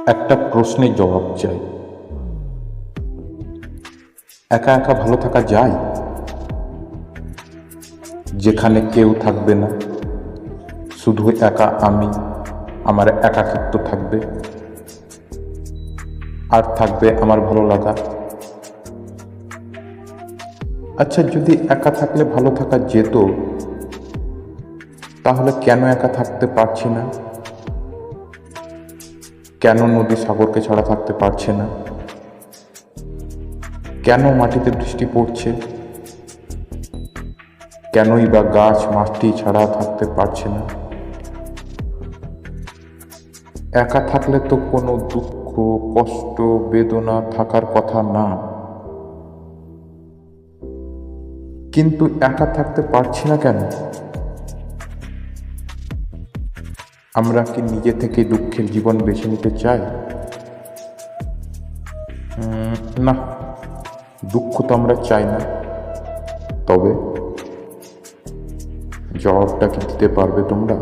একটা প্রশ্নের জবাব চাই। একা একা ভালো থাকা যায়? যেখানে কেউ থাকবে না, শুধু একা আমি, আমার একাকিত্ব থাকবে, আর থাকবে আমার ভালো লাগা। আচ্ছা, যদি একা থাকলে ভালো থাকা যেত, তাহলে কেন একা থাকতে পারছি না? কেন নদী সাগরকে ছাড়া থাকতে পারছে না? কেন মাটিতে বৃষ্টি পড়ছে? কেনই বা গাছ মাটি ছাড়া থাকতে পারছে না? একা থাকলে তো কোনো দুঃখ, কষ্ট, বেদনা থাকার কথা না, কিন্তু একা থাকতে পারছি না কেন? আমরা কি নিজে থেকে দুঃখের জীবন বেছে নিতে চাই? না, দুঃখ তো আমরা চাই না। তবে জবাবটা কি দিতে পারবে তোমরা?